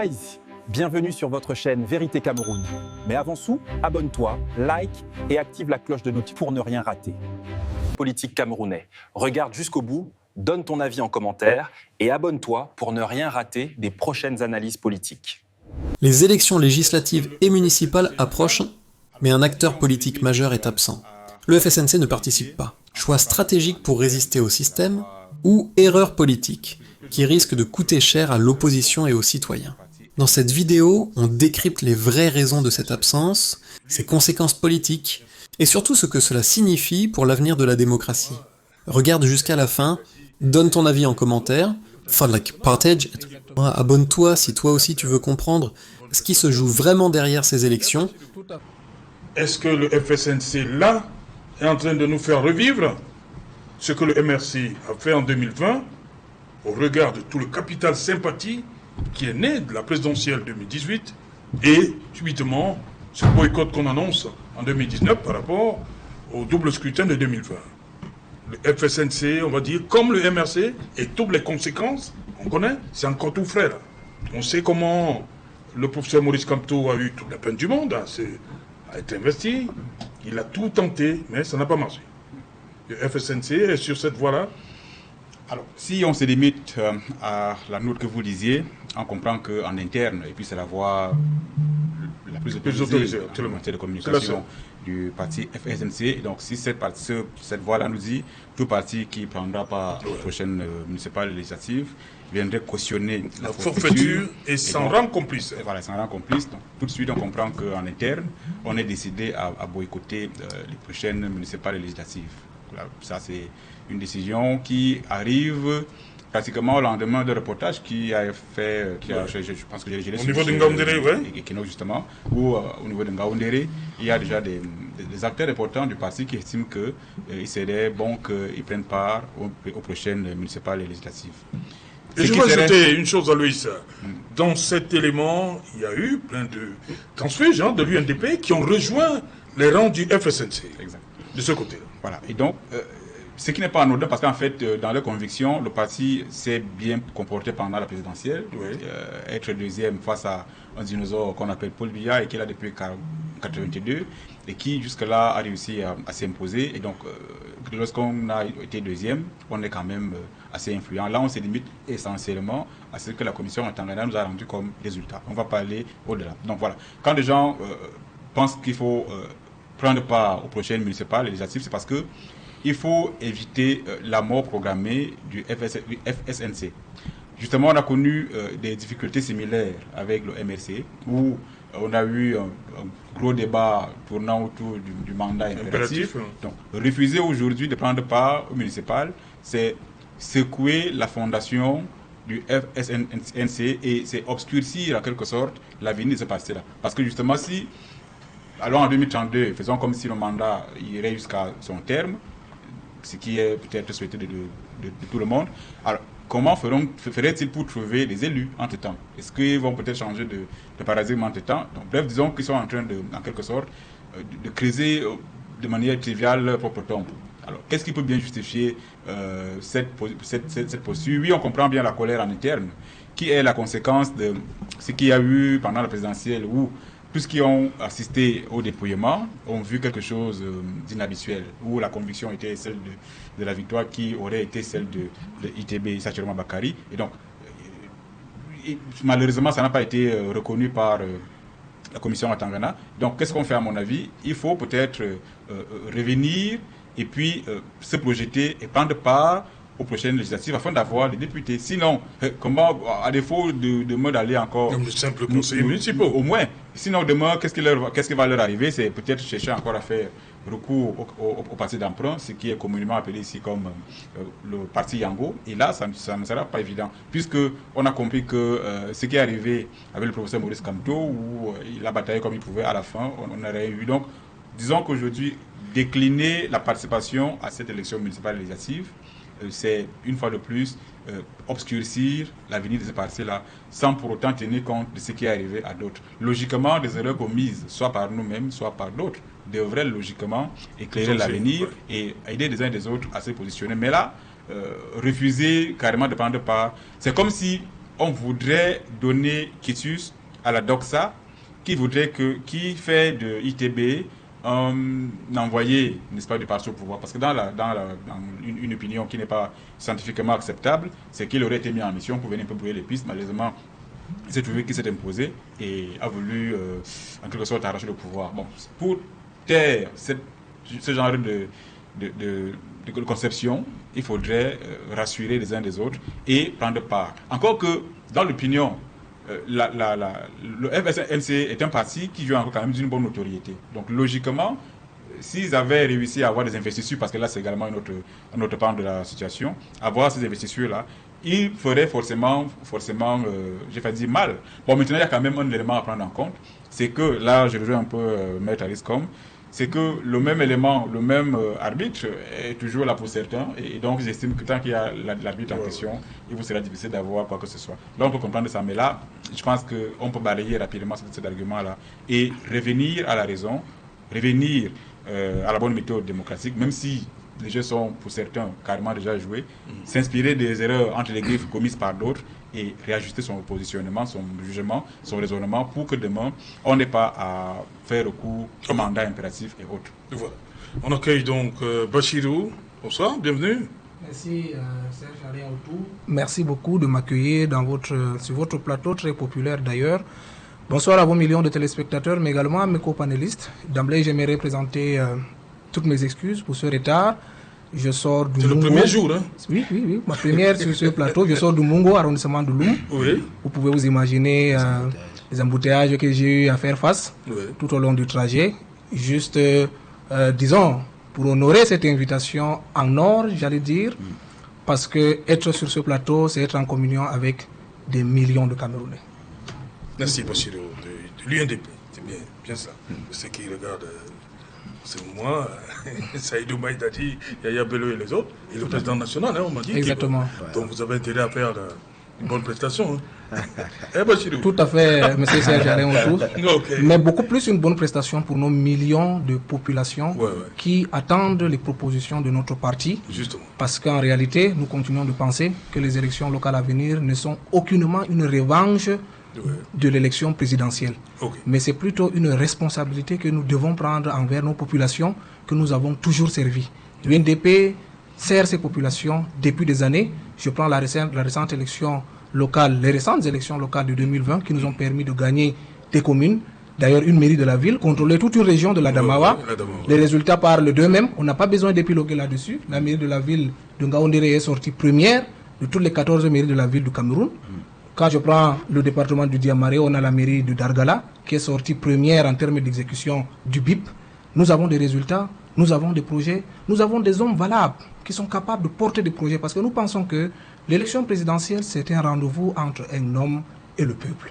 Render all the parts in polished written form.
Guys, bienvenue sur votre chaîne Vérité Cameroun. Mais avant tout, abonne-toi, like et active la cloche de notification pour ne rien rater. Politique camerounais, regarde jusqu'au bout, donne ton avis en commentaire et abonne-toi pour ne rien rater des prochaines analyses politiques. Les élections législatives et municipales approchent, mais un acteur politique majeur est absent. Le FSNC ne participe pas. Choix stratégique pour résister au système ou erreur politique qui risque de coûter cher à l'opposition et aux citoyens. Dans cette vidéo, on décrypte les vraies raisons de cette absence, ses conséquences politiques et surtout ce que cela signifie pour l'avenir de la démocratie. Regarde jusqu'à la fin, donne ton avis en commentaire, partage, abonne-toi si toi aussi tu veux comprendre ce qui se joue vraiment derrière ces élections. Est-ce que le FSNC, là, est en train de nous faire revivre ce que le MRC a fait en 2020 au regard de tout le capital sympathie qui est né de la présidentielle 2018 et, subitement, ce boycott qu'on annonce en 2019 par rapport au double scrutin de 2020. Le FSNC, on va dire, comme le MRC, et toutes les conséquences, on connaît, c'est encore tout frais, là. On sait comment le professeur Maurice Kamto a eu toute la peine du monde, a été investi, il a tout tenté, mais ça n'a pas marché. Le FSNC est sur cette voie-là. Alors, si on se limite à la note que vous lisiez, on comprend qu'en interne, et puis c'est la voie la plus autorisée en matière de communication du parti FSNC. Et donc, si cette voie-là nous dit, tout parti qui ne prendra pas aux prochaines municipales législatives viendrait cautionner la forfaiture et s'en rend complice. Voilà, s'en rend complice. Donc, tout de suite, on comprend qu'en interne, on est décidé à boycotter les prochaines municipales législatives. Voilà, ça, c'est une décision qui arrive pratiquement au lendemain de reportage qui a fait, je pense que j'ai au niveau de Ngaoundéré, oui. Justement, où au niveau de Ngaoundéré, il y a déjà des acteurs importants du parti qui estiment qu'il serait bon qu'ils prennent part aux prochaines municipales et législatives. Et je veux ajouter une chose à Loïs. Dans cet élément, il y a eu plein de transfuges de l'UNDP qui ont rejoint les rangs du FSNC. Exact. De ce côté-là. Voilà. Et donc, ce qui n'est pas anodin, parce qu'en fait, dans leurs convictions, le parti s'est bien comporté pendant la présidentielle. Oui. Être deuxième face à un dinosaure qu'on appelle Paul Biya et qui est là depuis 1982 et qui jusque-là a réussi à s'imposer. Et donc, lorsqu'on a été deuxième, on est quand même assez influent. Là, on se limite essentiellement à ce que la commission en Tangana nous a rendu comme résultat. On va pas aller au-delà. Donc voilà, quand les gens pensent qu'il faut prendre part aux prochaines municipales législatives, c'est parce que il faut éviter la mort programmée du FSNC. Justement, on a connu des difficultés similaires avec le MRC, où on a eu un gros débat tournant autour du mandat impératif. Donc, refuser aujourd'hui de prendre part au municipal, c'est secouer la fondation du FSNC et c'est obscurcir en quelque sorte l'avenir de ce parti-là. Parce que justement, si, alors en 2032, faisons comme si le mandat irait jusqu'à son terme, ce qui est peut-être souhaité de tout le monde. Alors, comment ferait-il pour trouver des élus entre-temps? Est-ce qu'ils vont peut-être changer de paradigme entre-temps? Donc, bref, disons qu'ils sont en train, en quelque sorte, de creuser de manière triviale leur propre tombe. Alors, qu'est-ce qui peut bien justifier cette posture? Oui, on comprend bien la colère en interne, qui est la conséquence de ce qu'il y a eu pendant la présidentielle où tous ceux qui ont assisté au dépouillement ont vu quelque chose d'inhabituel, où la conviction était celle de la victoire qui aurait été celle de ITB, Sachiroma Bakari. Et donc, malheureusement, ça n'a pas été reconnu par la commission à Tangana. Donc, qu'est-ce qu'on fait à mon avis? Il faut peut-être revenir et puis se projeter et prendre part aux prochaines législatives afin d'avoir des députés. Sinon, comment, à défaut de demain d'aller encore... Comme de simples conseillers municipaux. Au moins. Sinon, demain, qu'est-ce qui va leur arriver? C'est peut-être chercher encore à faire recours au parti d'emprunt, ce qui est communément appelé ici comme le parti Yango. Et là, ça ne sera pas évident, puisqu'on a compris que ce qui est arrivé avec le professeur Maurice Kamto, où il a bataillé comme il pouvait, à la fin, on aurait eu. Donc, disons qu'aujourd'hui, décliner la participation à cette élection municipale législative, c'est une fois de plus obscurcir l'avenir de ce parti-là sans pour autant tenir compte de ce qui est arrivé à d'autres. Logiquement, des erreurs commises, soit par nous-mêmes, soit par d'autres, devraient logiquement éclairer l'avenir et aider les uns et les autres à se positionner. Mais là, refuser carrément de prendre part, c'est comme si on voudrait donner quitus à la Doxa, qui fait de ITB un envoyé, n'est-ce pas, du parti au pouvoir. Parce que dans une opinion qui n'est pas scientifiquement acceptable, c'est qu'il aurait été mis en mission pour venir un peu brouiller les pistes. Malheureusement, il s'est trouvé qu'il s'est imposé et a voulu, en quelque sorte, arracher le pouvoir. Bon, pour taire ce genre de conception, il faudrait rassurer les uns des autres et prendre part. Encore que, dans l'opinion, le FSNC est un parti qui joue encore quand même d'une bonne notoriété. Donc logiquement, s'ils avaient réussi à avoir des investitures, parce que là c'est également un autre pan de la situation, avoir ces investitures-là, ils feraient forcément j'ai fait dire mal. Bon, maintenant il y a quand même un élément à prendre en compte, c'est que là je rejoins un peu Maître Ariscom, c'est que le même élément, le même arbitre est toujours là pour certains. Et donc, j'estime que tant qu'il y a l'arbitre en question, il vous sera difficile d'avoir quoi que ce soit. Là, on peut comprendre ça. Mais là, je pense qu'on peut balayer rapidement cet argument-là et revenir à la raison, revenir à la bonne méthode démocratique, même si les jeux sont, pour certains, carrément déjà joués, s'inspirer des erreurs entre les griffes commises par d'autres et réajuster son positionnement, son jugement, son raisonnement pour que demain, on n'ait pas à faire recours au mandat impératif et autres. Voilà. On accueille donc Bachirou. Bonsoir, bienvenue. Merci Serge Alain Autou. Merci beaucoup de m'accueillir sur votre plateau très populaire d'ailleurs. Bonsoir à vos millions de téléspectateurs, mais également à mes copanélistes. D'emblée, j'aimerais présenter toutes mes excuses pour ce retard. Je sors du Mungo. C'est le premier jour, hein? Oui. Ma première sur ce plateau. Je sors du Mungo, arrondissement de Loum. Oui. Vous pouvez vous imaginer les embouteillages que j'ai eu à faire face tout au long du trajet. Juste, disons, pour honorer cette invitation en or, j'allais dire, parce que être sur ce plateau, c'est être en communion avec des millions de Camerounais. Merci, Bachirou, de l'UNDP. C'est bien ça. Ceux qui regardent, c'est moi, Saïdou Maïdadi, Yaya Bello et les autres, et le président national, hein, on m'a dit. Exactement. Donc vous avez intérêt à faire une bonne prestation. Hein. Bachirou. Tout à fait, M. Serge Alain Autou. Okay. Mais beaucoup plus une bonne prestation pour nos millions de populations qui attendent les propositions de notre parti. Justement. Parce qu'en réalité, nous continuons de penser que les élections locales à venir ne sont aucunement une revanche de l'élection présidentielle. Mais c'est plutôt une responsabilité que nous devons prendre envers nos populations que nous avons toujours servi. L'UNDP sert ces populations depuis des années. Je prends la récente élection locale, les récentes élections locales de 2020 qui nous ont permis de gagner des communes, d'ailleurs une mairie de la ville, contrôler toute une région de la Damawa. Les résultats parlent d'eux-mêmes, on n'a pas besoin d'épiloguer là-dessus. La mairie de la ville de Ngaoundéré est sortie première de toutes les 14 mairies de la ville du Cameroun. Quand je prends le département du Diamaré, on a la mairie de Dargala qui est sortie première en termes d'exécution du BIP. Nous avons des résultats, nous avons des projets, nous avons des hommes valables qui sont capables de porter des projets parce que nous pensons que l'élection présidentielle, c'est un rendez-vous entre un homme et le peuple.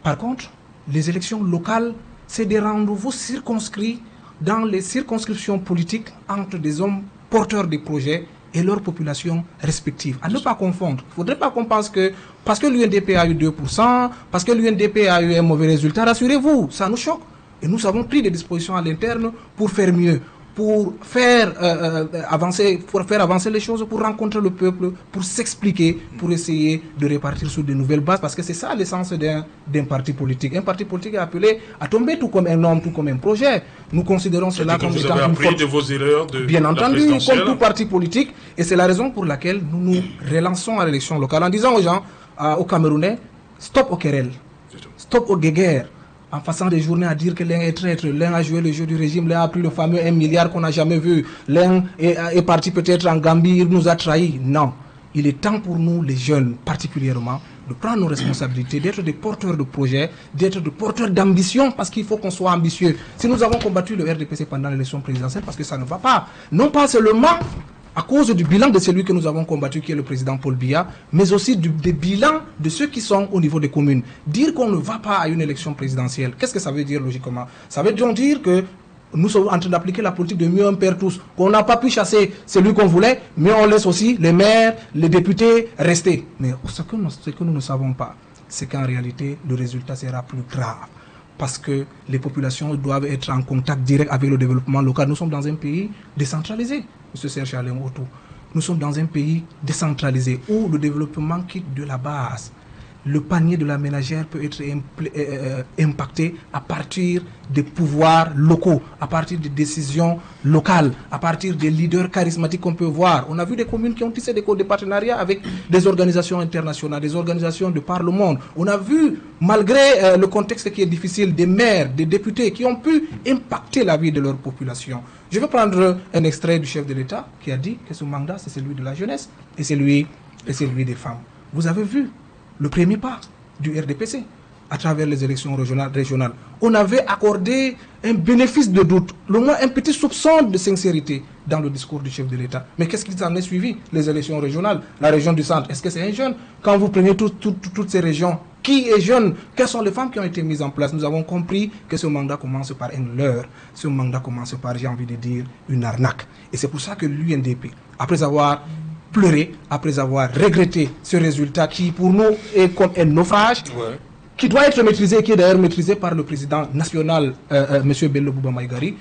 Par contre, les élections locales, c'est des rendez-vous circonscrits dans les circonscriptions politiques entre des hommes porteurs des projets et leurs populations respectives. À ne pas confondre. Il ne faudrait pas qu'on pense que parce que l'UNDP a eu 2%, parce que l'UNDP a eu un mauvais résultat, rassurez-vous, ça nous choque. Et nous avons pris des dispositions à l'interne pour faire mieux, pour faire avancer les choses, pour rencontrer le peuple, pour s'expliquer, pour essayer de répartir sur de nouvelles bases, parce que c'est ça l'essence d'un parti politique. Un parti politique est appelé à tomber tout comme un homme, tout comme un projet. Nous considérons cela comme étant une faute. De vos erreurs bien entendu, comme tout parti politique, et c'est la raison pour laquelle nous nous relançons à l'élection locale en disant aux gens, aux Camerounais, stop au querelle, stop au guéguerre. En faisant des journées à dire que l'un est traître, l'un a joué le jeu du régime, l'un a pris le fameux 1 milliard qu'on n'a jamais vu, l'un est parti peut-être en Gambie, il nous a trahis. Non, il est temps pour nous, les jeunes particulièrement, de prendre nos responsabilités, d'être des porteurs de projets, d'être des porteurs d'ambition, parce qu'il faut qu'on soit ambitieux. Si nous avons combattu le RDPC pendant l'élection présidentielle, parce que ça ne va pas, non pas seulement à cause du bilan de celui que nous avons combattu, qui est le président Paul Biya, mais aussi des bilans de ceux qui sont au niveau des communes. Dire qu'on ne va pas à une élection présidentielle, qu'est-ce que ça veut dire logiquement? Ça veut donc dire que nous sommes en train d'appliquer la politique de mieux un père tous, qu'on n'a pas pu chasser celui qu'on voulait, mais on laisse aussi les maires, les députés rester. Mais ce que nous ne savons pas, c'est qu'en réalité, le résultat sera plus grave. Parce que les populations doivent être en contact direct avec le développement local. Nous sommes dans un pays décentralisé, M. Serge Alain Autou. Nous sommes dans un pays décentralisé où le développement quitte de la base. le panier de la ménagère peut être impacté à partir des pouvoirs locaux, à partir des décisions locales, à partir des leaders charismatiques qu'on peut voir. On a vu des communes qui ont tissé des partenariats avec des organisations internationales, des organisations de par le monde. On a vu, malgré le contexte qui est difficile, des maires, des députés qui ont pu impacter la vie de leur population. Je vais prendre un extrait du chef de l'État qui a dit que ce mandat, c'est celui de la jeunesse et celui des femmes. Vous avez vu le premier pas du RDPC à travers les élections régionales. On avait accordé un bénéfice de doute, le moins un petit soupçon de sincérité dans le discours du chef de l'État. Mais qu'est-ce qui s'en est suivi? Les élections régionales, la région du centre, est-ce que c'est un jeune? Quand vous prenez toutes ces régions, qui est jeune? Quelles sont les femmes qui ont été mises en place? Nous avons compris que ce mandat commence par un leurre. Ce mandat commence par, j'ai envie de dire, une arnaque. Et c'est pour ça que l'UNDP, après avoir pleuré, après avoir regretté ce résultat qui pour nous est comme un naufrage, qui doit être maîtrisé, qui est d'ailleurs maîtrisé par le président national, M. Bello Bouba Maïgari,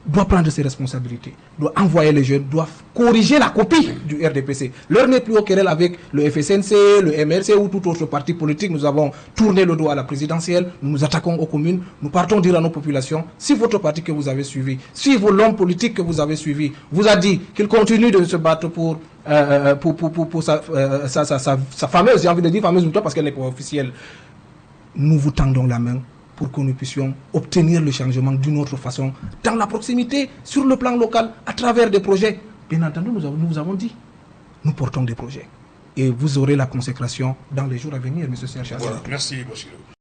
doit prendre ses responsabilités, doit envoyer les jeunes, doit corriger la copie du RDPC. L'heure n'est plus au querelle avec le FSNC, le MRC ou tout autre parti politique. Nous avons tourné le dos à la présidentielle, nous nous attaquons aux communes, nous partons dire à nos populations, si votre parti que vous avez suivi, si l'homme politique que vous avez suivi vous a dit qu'il continue de se battre pour sa fameuse, j'ai envie de dire fameuse victoire parce qu'elle n'est pas officielle, nous vous tendons la main pour que nous puissions obtenir le changement d'une autre façon, dans la proximité, sur le plan local, à travers des projets. Bien entendu, nous vous avons dit, nous portons des projets. Et vous aurez la consécration dans les jours à venir, M. Serge. Voilà, merci, Bachirou.